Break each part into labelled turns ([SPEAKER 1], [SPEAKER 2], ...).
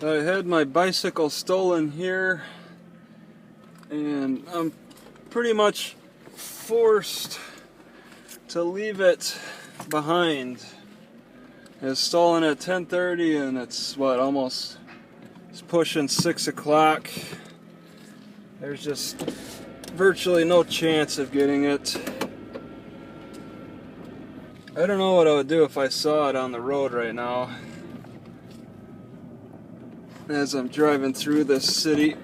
[SPEAKER 1] I had my bicycle stolen here, and I'm pretty much forced to leave it behind. It was stolen at 10:30, and it's it's pushing 6 o'clock. There's just virtually no chance of getting it. I don't know what I would do if I saw it on the road right now as I'm driving through this city.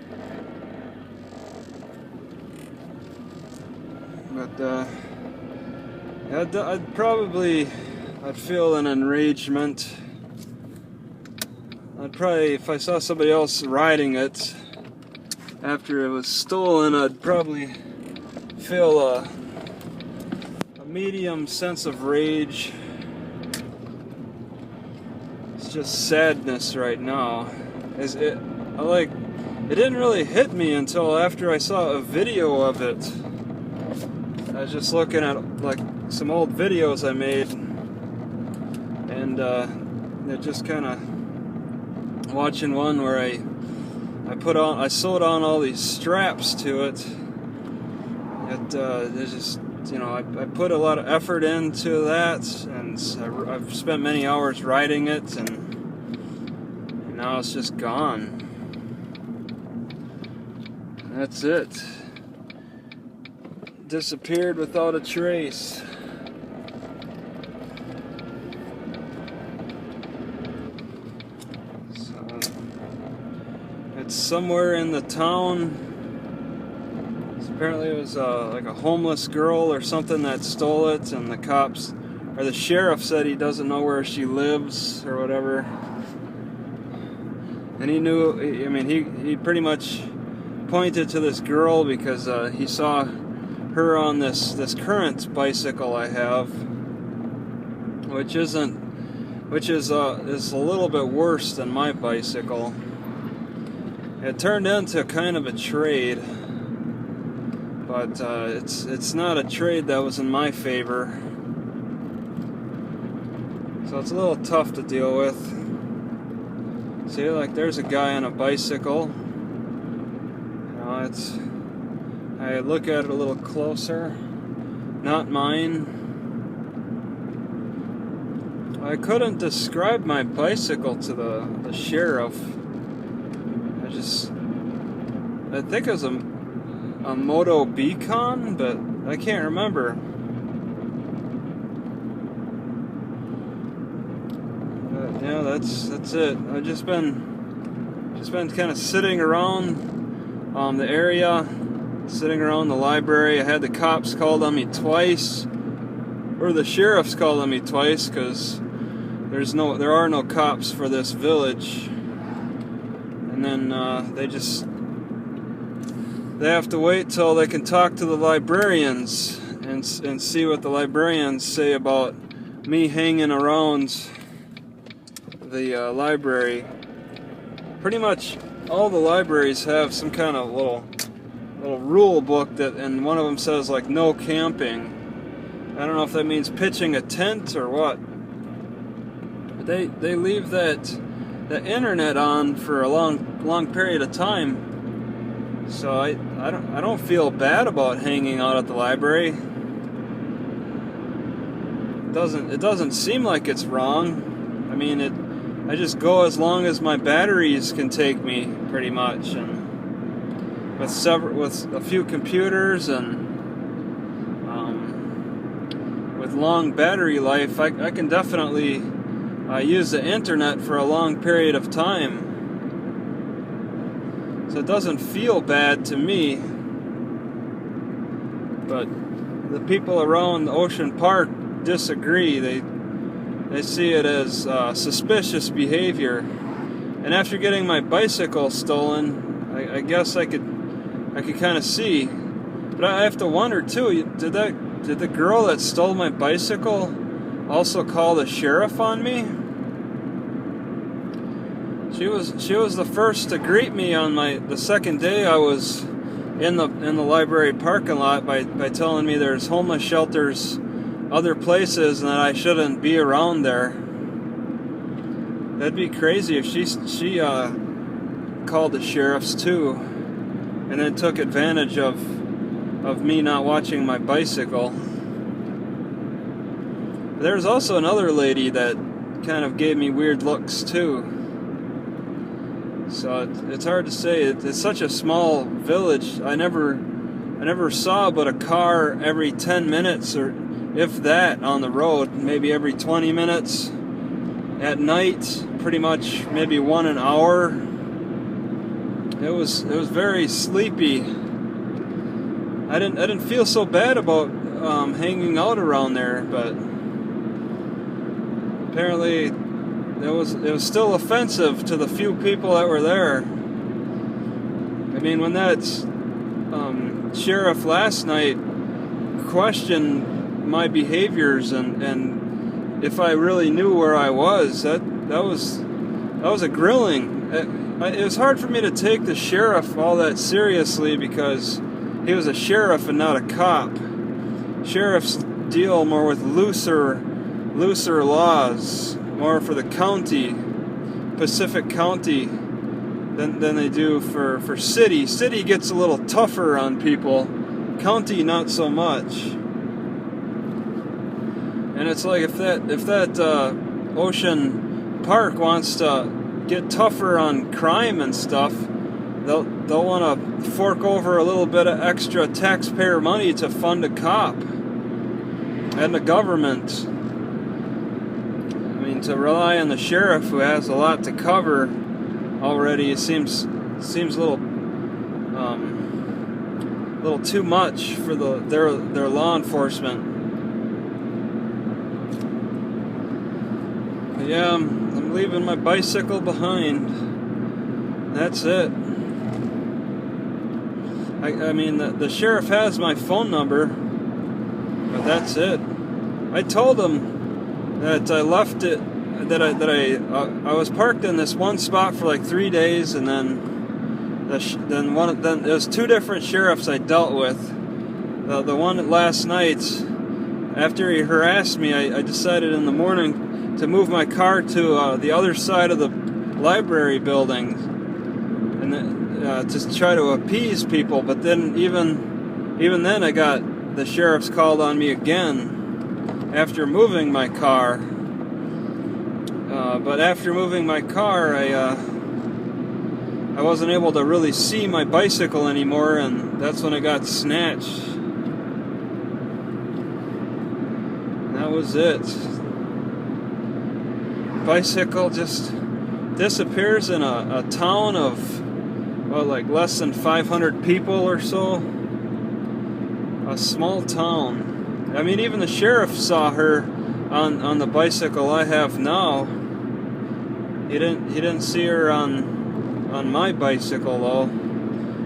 [SPEAKER 1] But I'd feel an enragement. If I saw somebody else riding it after it was stolen, I'd probably feel a medium sense of rage. It's just sadness right now. It didn't really hit me until after I saw a video of it. I was just looking at like some old videos I made, and it just kind of watching one where I sewed on all these straps to it. There's just, I put a lot of effort into that, and I've spent many hours riding it, and now it's just gone. That's it. Disappeared without a trace. So, it's somewhere in the town. Apparently it was like a homeless girl or something that stole it, and the cops, or the sheriff, said he doesn't know where she lives or whatever. And he knew, he pretty much pointed to this girl because he saw her on this current bicycle I have, which is a little bit worse than my bicycle. It turned into kind of a trade. But it's not a trade that was in my favor, so it's a little tough to deal with. See, like there's a guy on a bicycle. I look at it a little closer. Not mine. I couldn't describe my bicycle to the sheriff. I think it was a Moto Beacon, but I can't remember. But yeah, that's it. I've just been kind of sitting around the area, sitting around the library. I had the cops called on me twice, or the sheriff's called on me twice, because there are no cops for this village. And then they have to wait till they can talk to the librarians and see what the librarians say about me hanging around the library. Pretty much all the libraries have some kind of little rule book and one of them says like no camping. I don't know if that means pitching a tent or what. But they leave the internet on for a long period of time. So I don't feel bad about hanging out at the library. It doesn't seem like it's wrong. I just go as long as my batteries can take me, pretty much, and with a few computers and with long battery life, I can definitely use the internet for a long period of time. So it doesn't feel bad to me, but the people around Ocean Park disagree. They see it as suspicious behavior. And after getting my bicycle stolen, I guess I could kind of see. But I have to wonder too. Did the girl that stole my bicycle also call the sheriff on me? She was the first to greet me on the second day I was in the library parking lot by telling me there's homeless shelters other places and that I shouldn't be around there. That'd be crazy if she called the sheriffs too, and then took advantage of me not watching my bicycle. There's also another lady that kind of gave me weird looks too. So it's hard to say. It's such a small village. I never saw but a car every 10 minutes, or if that, on the road. Maybe every 20 minutes. At night, pretty much maybe one an hour. It was very sleepy. I didn't feel so bad about hanging out around there, but apparently it was still offensive to the few people that were there. I mean, when that sheriff last night questioned my behaviors and if I really knew where I was, that was a grilling. It was hard for me to take the sheriff all that seriously because he was a sheriff and not a cop. Sheriffs deal more with looser laws, more for the county, Pacific County, than they do for city. City gets a little tougher on people. County, not so much. And it's like if that Ocean Park wants to get tougher on crime and stuff, they'll want to fork over a little bit of extra taxpayer money to fund a cop and the government. I mean, to rely on the sheriff, who has a lot to cover already, it seems a little too much for their law enforcement. But yeah, I'm leaving my bicycle behind. That's it. I mean, the sheriff has my phone number, but that's it. I told him that I left it, that I was parked in this one spot for like 3 days, and then there's two different sheriffs I dealt with. The one last night, after he harassed me, I decided in the morning to move my car to the other side of the library building, and to try to appease people. But then even then, I got the sheriffs called on me again after moving my car. But after moving my car, I wasn't able to really see my bicycle anymore, and that's when it got snatched. That was it. Bicycle just disappears in a town of, well, like less than 500 people or so. A small town. I mean, even the sheriff saw her on the bicycle I have now. He didn't see her on my bicycle though.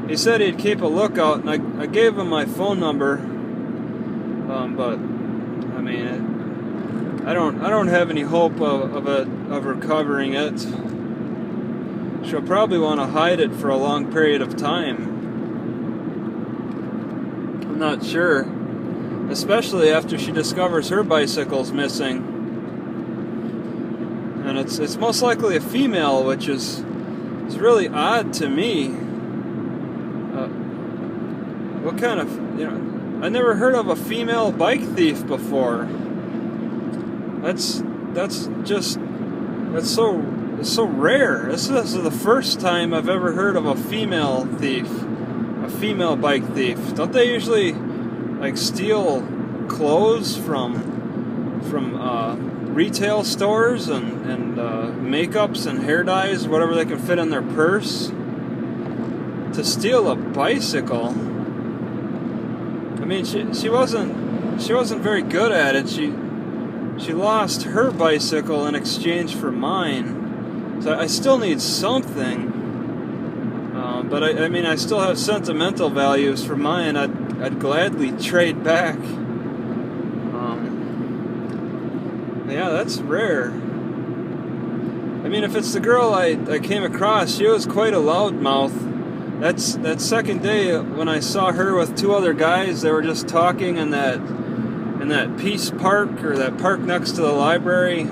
[SPEAKER 1] He said he'd keep a lookout, and I gave him my phone number. But I mean, I don't have any hope of recovering it. She'll probably want to hide it for a long period of time. I'm not sure, especially after she discovers her bicycle's missing. And it's most likely a female, which is really odd to me. What kind of, I never heard of a female bike thief before. That's so rare. This is the first time I've ever heard of a female thief, a female bike thief. Don't they usually like steal clothes from retail stores and makeups and hair dyes, whatever they can fit in their purse? To steal a bicycle. I mean, she wasn't very good at it. She lost her bicycle in exchange for mine. So I still need something. But I mean, I still have sentimental values for mine. I'd gladly trade back. Yeah, that's rare. I mean, if it's the girl I came across, she was quite a loudmouth. That second day when I saw her with two other guys, they were just talking in that Peace Park, or that park next to the library.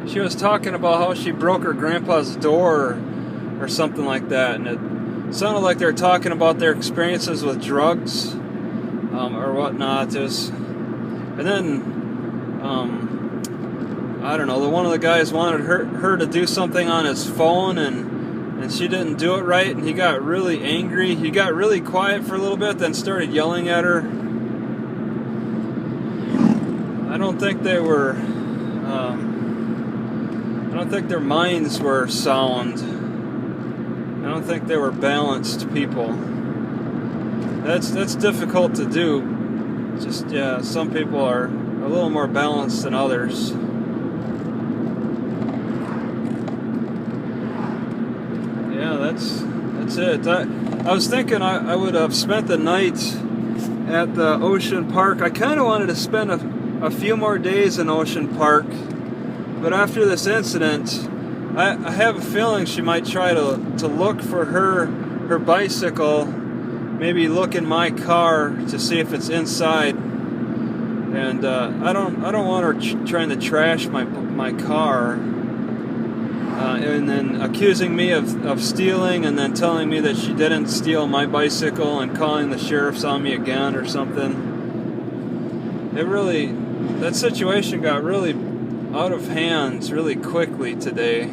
[SPEAKER 1] She was talking about how she broke her grandpa's door or something like that, and it sounded like they were talking about their experiences with drugs or whatnot. And then I don't know, one of the guys wanted her to do something on his phone, and she didn't do it right, and he got really angry. He got really quiet for a little bit, then started yelling at her. I don't think they were I don't think their minds were sound. I don't think they were balanced people. That's difficult to do. Just, yeah, some people are a little more balanced than others. Yeah, that's it. I was thinking I would have spent the night at the Ocean Park. I kind of wanted to spend a few more days in Ocean Park, but after this incident, I have a feeling she might try to look for her bicycle, maybe look in my car to see if it's inside, and I don't want her trying to trash my car, and then accusing me of stealing, and then telling me that she didn't steal my bicycle and calling the sheriffs on me again or something. That situation got really out of hands really quickly today.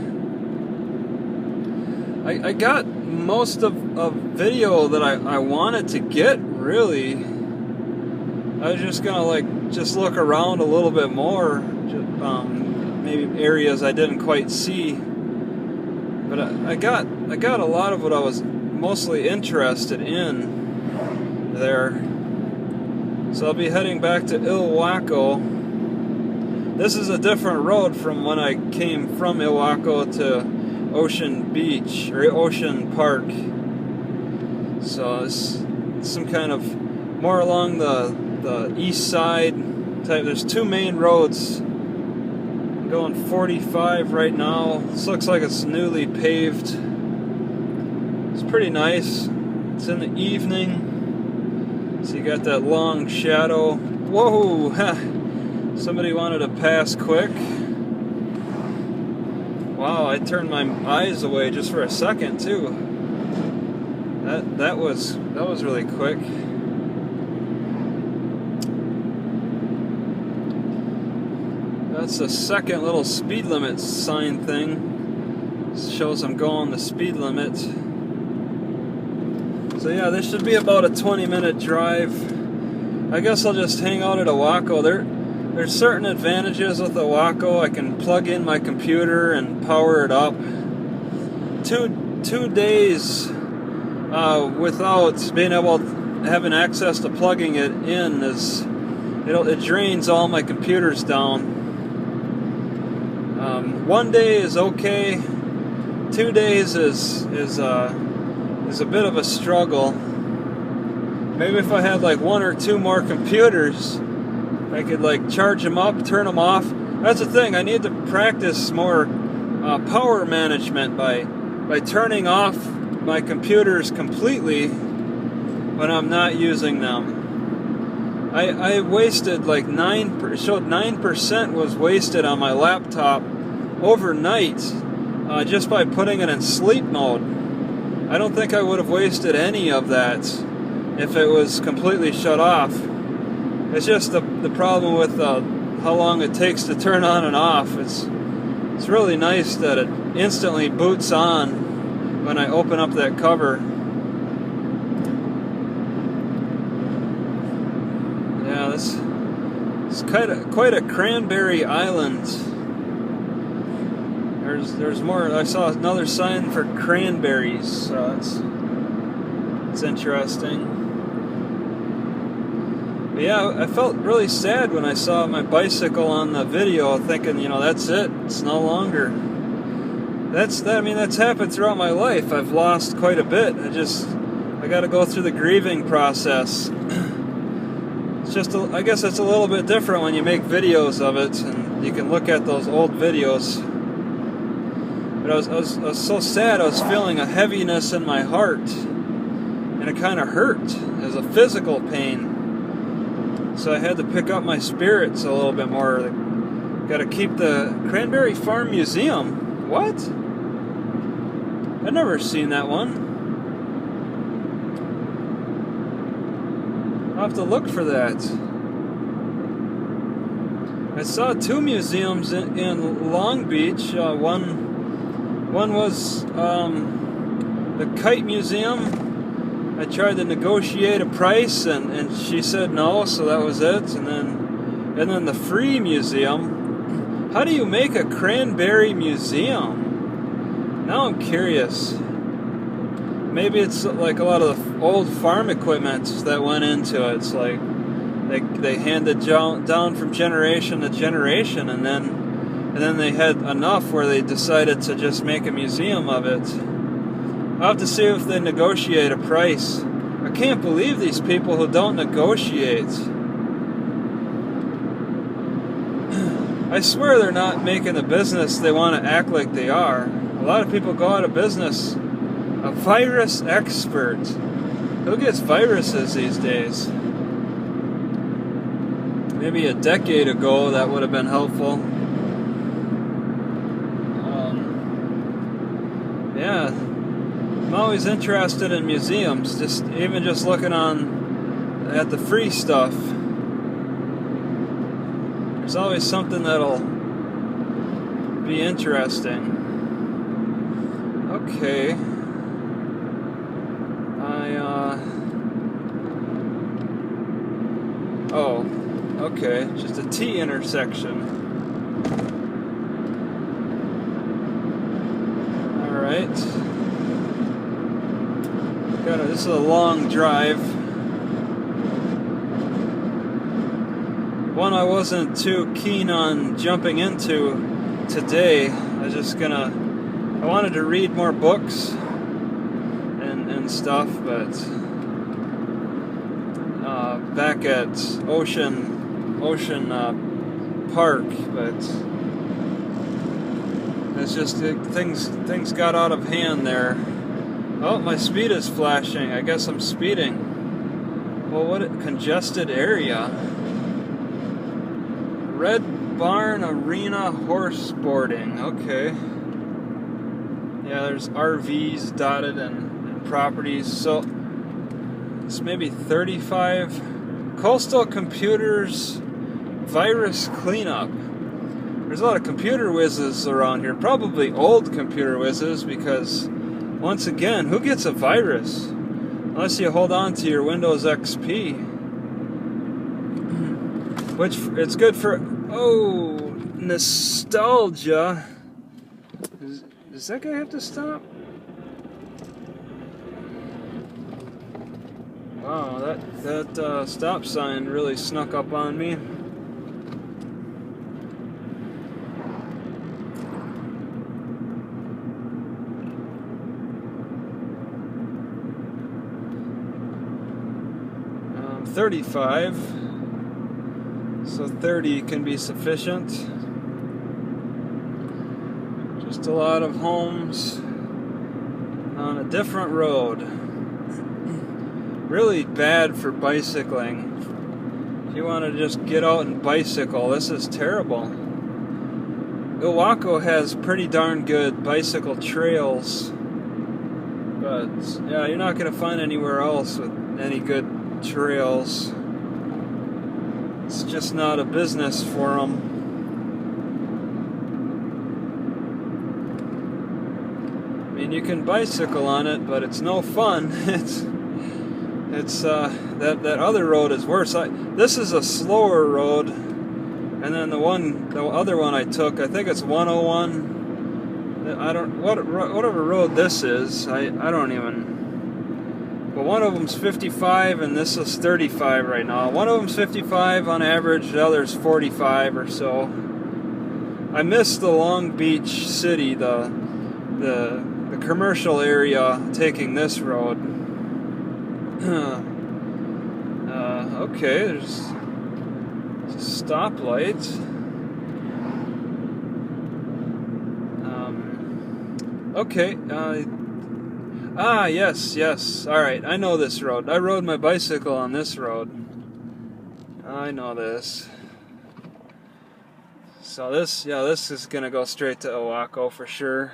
[SPEAKER 1] I got most of video that I wanted to get, really. I was just gonna just look around a little bit more, maybe areas I didn't quite see. But I got a lot of what I was mostly interested in there. So I'll be heading back to Ilwaco. This is a different road from when I came from Ilwaco to Ocean Beach, or Ocean Park. So it's some kind of more along the east side type. There's two main roads. I'm going 45 right now. This looks like it's newly paved. It's pretty nice. It's in the evening. So you got that long shadow. Whoa! Somebody wanted to pass quick. Wow, I turned my eyes away just for a second too. That was really quick. That's the second little speed limit sign thing. It shows I'm going the speed limit. So yeah, this should be about a 20-minute drive. I guess I'll just hang out at Ilwaco. There's certain advantages with Ilwaco. I can plug in my computer and power it up. Two days without being able having access to plugging it in it drains all my computers down. 1 day is okay. 2 days is a bit of a struggle. Maybe if I had one or two more computers, I could charge them up, turn them off. That's the thing. I need to practice more power management by turning off my computers completely when I'm not using them. I wasted showed 9% was wasted on my laptop overnight just by putting it in sleep mode. I don't think I would have wasted any of that if it was completely shut off. It's just the problem with how long it takes to turn on and off. It's really nice that it instantly boots on when I open up that cover. Yeah, this is quite a cranberry island. There's more. I saw another sign for cranberries, so it's interesting. But yeah, I felt really sad when I saw my bicycle on the video, thinking, that's it. It's no longer. That's happened throughout my life. I've lost quite a bit. I got to go through the grieving process. I guess it's a little bit different when you make videos of it, and you can look at those old videos. But I was so sad. I was feeling a heaviness in my heart, and it kind of hurt. It was a physical pain. So I had to pick up my spirits a little bit more. Got to keep the Cranberry Farm Museum. What? I've never seen that one. I'll have to look for that. I saw two museums in Long Beach. One was the Kite Museum. I tried to negotiate a price, and she said no, so that was it. And then the Free Museum. How do you make a cranberry museum? Now I'm curious. Maybe it's like a lot of the old farm equipment that went into it. It's like they handed down from generation to generation, and then they had enough where they decided to just make a museum of it. I'll have to see if they negotiate a price. I can't believe these people who don't negotiate. I swear they're not making a business they want to act like they are. A lot of people go out of business. A virus expert. Who gets viruses these days? Maybe a decade ago that would have been helpful. Yeah, I'm always interested in museums. Even just looking at the free stuff. There's always something that'll be interesting. Okay. Oh, okay, just a T intersection. Alright. This is a long drive. One I wasn't too keen on jumping into today. I wanted to read more books and stuff, but back at Ocean Park, but it's just things got out of hand there. Oh, my speed is flashing. I guess I'm speeding. Well, what a congested area. Red Barn Arena horse boarding. Okay. Yeah, there's RVs dotted and properties. So it's maybe 35. Coastal Computers virus cleanup. There's a lot of computer whizzes around here. Probably old computer whizzes, because once again, who gets a virus? Unless you hold on to your Windows XP. Which, it's good for, nostalgia. Does that guy have to stop? Wow, that stop sign really snuck up on me. I'm 35, so 30 can be sufficient. Just a lot of homes on a different road. Really bad for bicycling. If you want to just get out and bicycle, this is terrible. Ilwaco has pretty darn good bicycle trails, but yeah, you're not going to find anywhere else with any good trails. It's just not a business for them. I mean, you can bicycle on it, but it's no fun. It's that other road is worse. This is a slower road, and then the other one I took, I think it's 101. Whatever road this is, I don't even. But one of them's 55, and this is 35 right now. One of them's 55 on average, the other's 45 or so. I missed the Long Beach city, the commercial area, taking this road. Okay, there's a stoplight. Okay, yes, alright, I know this road. I rode my bicycle on this road. I know this. So this is gonna go straight to Ilwaco for sure.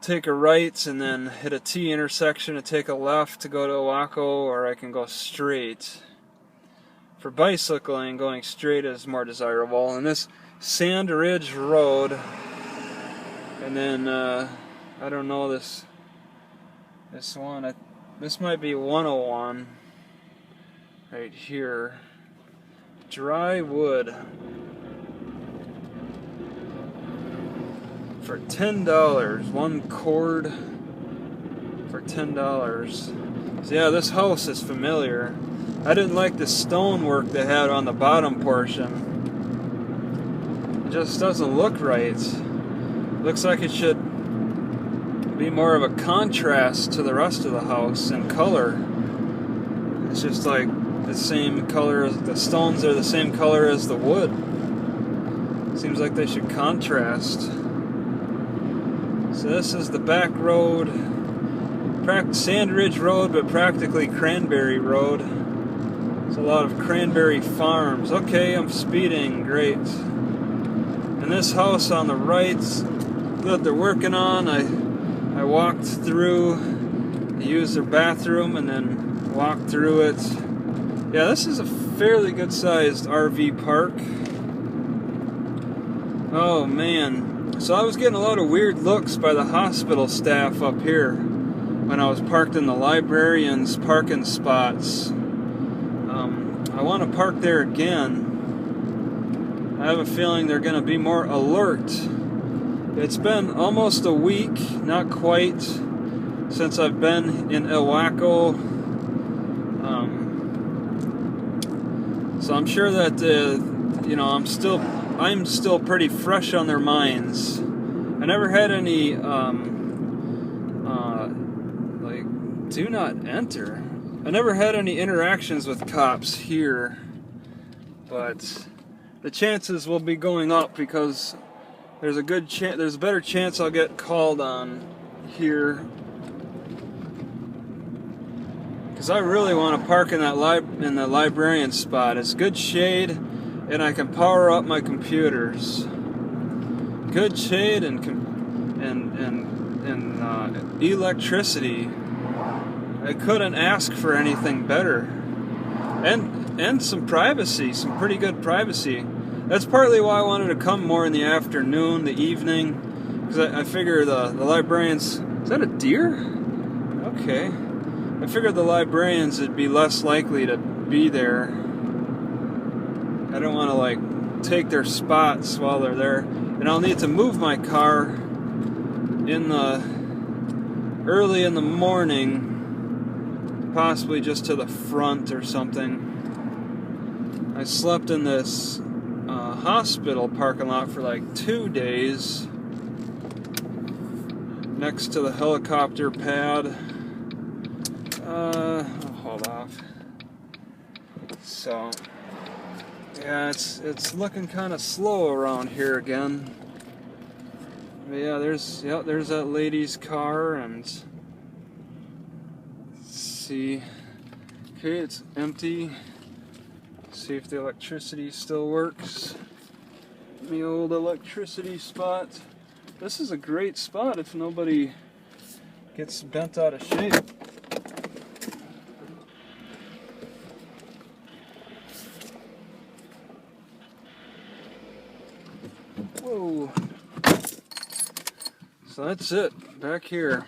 [SPEAKER 1] take a right and then hit a T intersection and take a left to go to Ilwaco, or I can go straight. For bicycling, going straight is more desirable. And this Sand Ridge Road, and then I don't know this one. This might be 101 right here. Dry wood for $10. One cord for $10. So yeah, this house is familiar. I didn't like the stonework they had on the bottom portion. It just doesn't look right. Looks like it should be more of a contrast to the rest of the house in color. It's just like the same color as the stones are the same color as the wood. Seems like they should contrast. So this is the back road, Sand Ridge Road, but practically Cranberry Road. There's a lot of cranberry farms. Okay, I'm speeding, great. And this house on the right that they're working on, I walked through, used their bathroom and then walked through it. Yeah, this is a fairly good sized RV park. Oh man. So I was getting a lot of weird looks by the hospital staff up here when I was parked in the librarians' parking spots. I want to park there again. I have a feeling they're going to be more alert. It's been almost a week, not quite, since I've been in Ilwaco. So I'm sure that you know, I'm still pretty fresh on their minds. I never had any like do not enter. I never had any interactions with cops here, but the chances will be going up because there's a better chance I'll get called on here. Because I really want to park in that in the librarian spot. It's good shade, and I can power up my computers. Good shade and electricity. I couldn't ask for anything better, and some privacy, some pretty good privacy. That's partly why I wanted to come more in the afternoon, the evening, because I figure the librarians. Is that a deer? Okay. I figured the librarians would be less likely to be there. I don't want to like take their spots while they're there, and I'll need to move my car early in the morning. Possibly just to the front or something. I slept in this hospital parking lot for like 2 days next to the helicopter pad. I'll hold off. So yeah, it's looking kind of slow around here again. But yeah, there's that lady's car, and see. Okay, it's empty. See if the electricity still works. The old electricity spot. This is a great spot if nobody gets bent out of shape. Whoa. So that's it, back here.